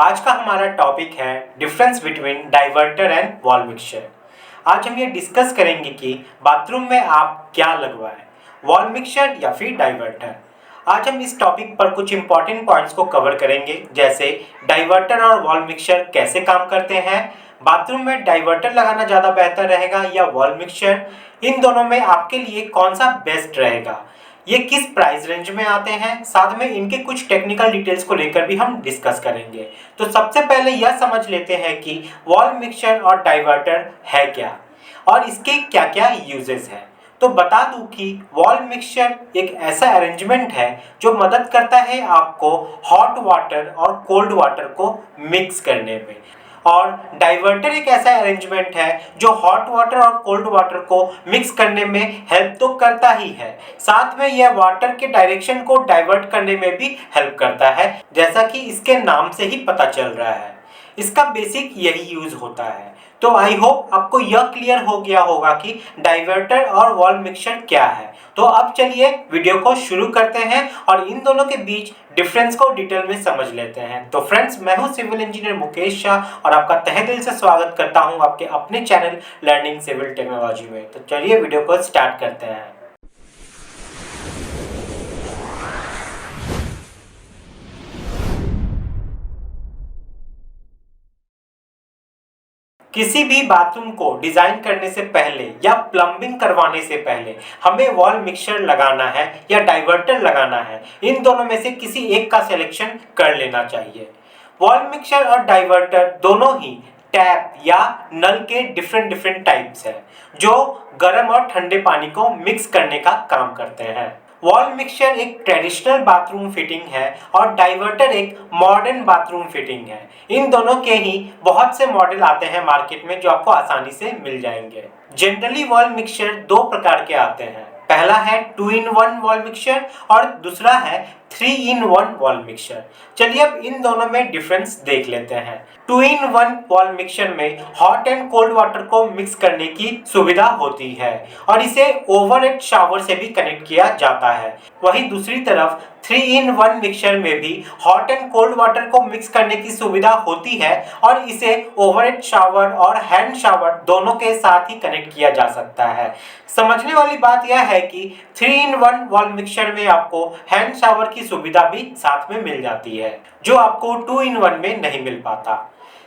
आज का हमारा टॉपिक है difference between diverter and wall mixture. आज हम ये डिस्कस करेंगे कि बाथरूम में आप क्या लगवाएं, वॉल मिक्सचर या फिर डाइवर्टर। आज हम इस टॉपिक पर कुछ इंपॉर्टेंट पॉइंट्स को कवर करेंगे, जैसे डाइवर्टर और वॉल मिक्सचर कैसे काम करते हैं, बाथरूम में डाइवर्टर लगाना ज़्यादा बेहतर रहेगा या वॉल मिक्सचर, इन दोनों में आपके लिए कौन सा बेस्ट रहेगा, ये किस प्राइस रेंज में आते हैं, साथ में इनके कुछ टेक्निकल डिटेल्स को लेकर भी हम डिस्कस करेंगे। तो सबसे पहले यह समझ लेते हैं कि वॉल मिक्सचर और डाइवर्टर है क्या और इसके क्या क्या यूजेस हैं। तो बता दूं कि वॉल मिक्सचर एक ऐसा अरेंजमेंट है जो मदद करता है आपको हॉट वाटर और कोल्ड वाटर को मिक्स करने में, और डाइवर्टर एक ऐसा अरेंजमेंट है जो हॉट वाटर और कोल्ड वाटर को मिक्स करने में हेल्प तो करता ही है, साथ में यह वाटर के डायरेक्शन को डाइवर्ट करने में भी हेल्प करता है, जैसा कि इसके नाम से ही पता चल रहा है। इसका बेसिक यही यूज होता है। तो आई होप आपको यह क्लियर हो गया होगा कि डाइवर्टर और वॉल मिक्सचर क्या है। तो अब चलिए वीडियो को शुरू करते हैं और इन दोनों के बीच डिफरेंस को डिटेल में समझ लेते हैं। तो फ्रेंड्स, मैं हूं सिविल इंजीनियर मुकेश शाह और आपका तहे दिल से स्वागत करता हूं आपके अपने चैनल लर्निंग सिविल टेक्नोलॉजी में। तो चलिए वीडियो को स्टार्ट करते हैं। किसी भी बाथरूम को डिजाइन करने से पहले या प्लम्बिंग करवाने से पहले हमें वॉल मिक्सचर लगाना है या डाइवर्टर लगाना है, इन दोनों में से किसी एक का सिलेक्शन कर लेना चाहिए। वॉल मिक्सचर और डाइवर्टर दोनों ही टैप या नल के डिफरेंट टाइप्स हैं जो गर्म और ठंडे पानी को मिक्स करने का काम करते हैं। वॉल मिक्सचर एक ट्रेडिशनल बाथरूम फिटिंग है और डाइवर्टर एक मॉडर्न बाथरूम फिटिंग है। इन दोनों के ही बहुत से मॉडल आते हैं मार्केट में जो आपको आसानी से मिल जाएंगे। जनरली वॉल मिक्सचर दो प्रकार के आते हैं, पहला है 2-in-1 वॉल मिक्सचर और दूसरा है 3-in-1 वॉल मिक्सचर। चलिए अब इन दोनों में डिफरेंस देख लेते हैं। 2-in-1 वॉल मिक्सचर में हॉट एंड कोल्ड वाटर को मिक्स करने की सुविधा होती है और इसे ओवरहेड शावर से भी कनेक्ट किया जाता है। वहीं दूसरी तरफ 3-in-1 मिक्सचर में भी हॉट एंड कोल्ड वाटर को मिक्स करने की सुविधा होती है और इसे ओवरहेड शावर और हैंड शावर दोनों के साथ ही कनेक्ट किया जा सकता है। समझने वाली बात यह है कि 3-in-1 वॉल मिक्सचर में आपको हैंड शावर की सुविधा भी साथ में मिल जाती है, जो आपको 2-in-1 में नहीं मिल पाता।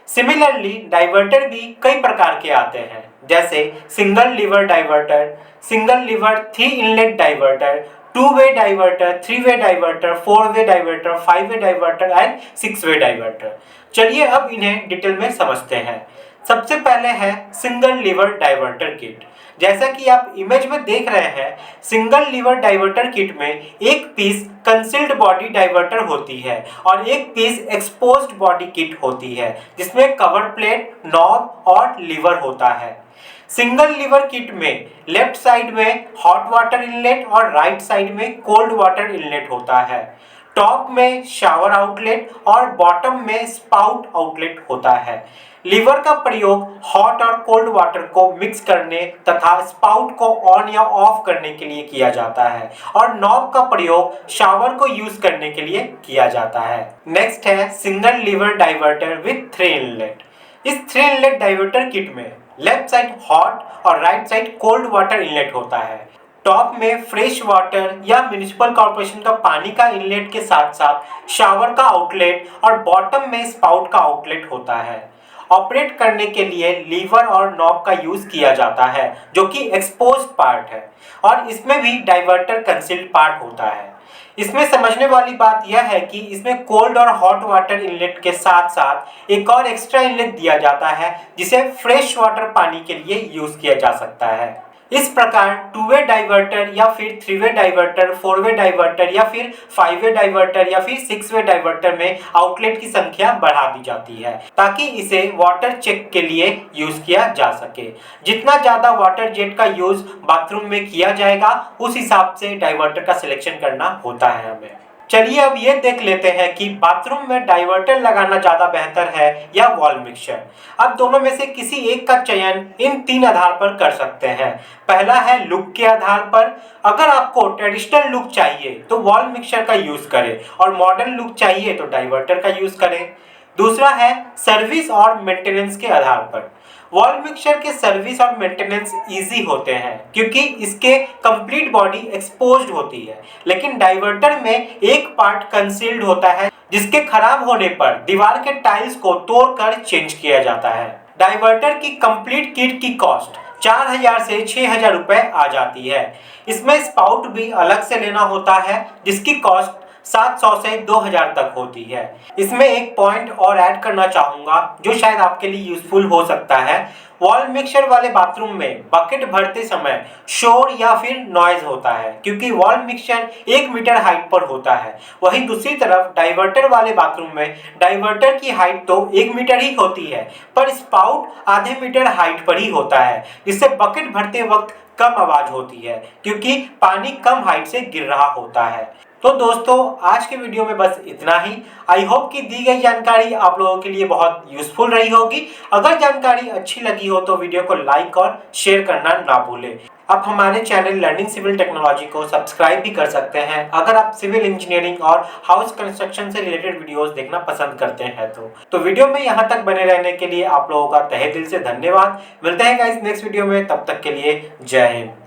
सिमिलरली डाइवर्टर भी कई प्रकार के आते हैं, जैसे single liver diverter, single liver 3 inlet diverter, two way diverter, 3-वे diverter, 4-वे diverter, 5-वे diverter and 6-वे diverter. चलिए अब इन्हें डिटेल में समझते हैं। सबसे पहले है सिंगल लीवर डाइवर्टर किट। जैसा कि आप इमेज में देख रहे हैं, सिंगल लीवर डाइवर्टर किट में एक पीस कंसील्ड बॉडी डाइवर्टर होती है और एक पीस एक्सपोज्ड बॉडी किट होती है, जिसमें कवर प्लेट, नॉब और लीवर होता है। सिंगल लीवर किट में लेफ्ट साइड में हॉट वाटर इनलेट और राइट साइड में कोल्ड वाटर इनलेट होता है। टॉप में शावर आउटलेट और बॉटम में स्पाउट आउटलेट होता है। लीवर का प्रयोग हॉट और कोल्ड वाटर को मिक्स करने तथा स्पाउट को ऑन या ऑफ करने के लिए किया जाता है और नॉब का प्रयोग शावर को यूज करने के लिए किया जाता है। नेक्स्ट है single liver diverter with 3 inlet. इस 3 इनलेट डाइवर्टर किट में लेफ्ट साइड हॉट और right side cold water inlet होता है। टॉप में फ्रेश वाटर या म्युनिसिपल कॉर्पोरेशन का पानी का इनलेट के साथ साथ शावर का आउटलेट और बॉटम में स्पाउट का आउटलेट होता है। ऑपरेट करने के लिए लीवर और नॉब का यूज किया जाता है, जो कि एक्सपोज्ड पार्ट है, और इसमें भी डाइवर्टर कंसील्ड पार्ट होता है। इसमें समझने वाली बात यह है कि इसमें कोल्ड और हॉट वाटर इनलेट के साथ साथ एक और एक्स्ट्रा इनलेट दिया जाता है, जिसे फ्रेश वाटर पानी के लिए यूज किया जा सकता है। इस प्रकार 2-वे डाइवर्टर या फिर 3-वे डाइवर्टर, 4-वे डाइवर्टर या फिर 5-वे डाइवर्टर या फिर 6-वे डाइवर्टर में आउटलेट की संख्या बढ़ा दी जाती है ताकि इसे वाटर चेक के लिए यूज किया जा सके। जितना ज्यादा वाटर जेट का यूज बाथरूम में किया जाएगा, उस हिसाब से डाइवर्टर का सिलेक्शन करना होता है हमें। चलिए अब ये देख लेते हैं कि बाथरूम में डाइवर्टर लगाना ज्यादा बेहतर है या वॉल मिक्सचर। अब दोनों में से किसी एक का चयन इन 3 आधार पर कर सकते हैं। पहला है लुक के आधार पर। अगर आपको ट्रेडिशनल लुक चाहिए तो वॉल मिक्सचर का यूज करें और मॉडर्न लुक चाहिए तो डाइवर्टर का यूज करें। दूसरा है सर्विस और मेंटेनेंस के आधार पर। वॉल मिक्सचर के सर्विस और मेंटेनेंस इजी होते हैं क्योंकि इसके कंप्लीट बॉडी एक्सपोज्ड होती है, लेकिन डाइवर्टर में एक पार्ट कंसील्ड होता है जिसके खराब होने पर दीवार के टाइल्स को तोड़कर चेंज किया जाता है। डाइवर्टर की कंप्लीट किट की कॉस्ट 4000 से 6000 रुपए आ जाती है। इसमें स्पाउट भी अलग से लेना होता है जिसकी कॉस्ट 700 से 2000 तक होती है। इसमें एक पॉइंट और ऐड करना चाहूंगा जो शायद आपके लिए यूजफुल हो सकता है। वॉल मिक्सचर वाले बाथरूम में बकेट भरते समय शोर या फिर नॉइज होता है क्योंकि वॉल मिक्सचर 1 मीटर हाइट पर होता है। वहीं दूसरी तरफ डाइवर्टर वाले बाथरूम में डाइवर्टर की हाइट तो 1 मीटर ही होती है पर स्पाउट आधे मीटर हाइट पर ही होता है, जिससे बकेट भरते वक्त कम आवाज होती है क्योंकि पानी कम हाइट से गिर रहा होता है। तो दोस्तों आज के वीडियो में बस इतना ही। आई होप कि दी गई जानकारी आप लोगों के लिए बहुत यूजफुल रही होगी। अगर जानकारी अच्छी लगी हो तो वीडियो को लाइक और शेयर करना ना भूलें। आप हमारे चैनल लर्निंग सिविल टेक्नोलॉजी को सब्सक्राइब भी कर सकते हैं अगर आप सिविल इंजीनियरिंग और हाउस कंस्ट्रक्शन से रिलेटेड वीडियोस देखना पसंद करते हैं तो वीडियो में यहाँ तक बने रहने के लिए आप लोगों का तहे दिल से धन्यवाद। मिलते हैं गाइस नेक्स्ट वीडियो में, तब तक के लिए जय हिंद।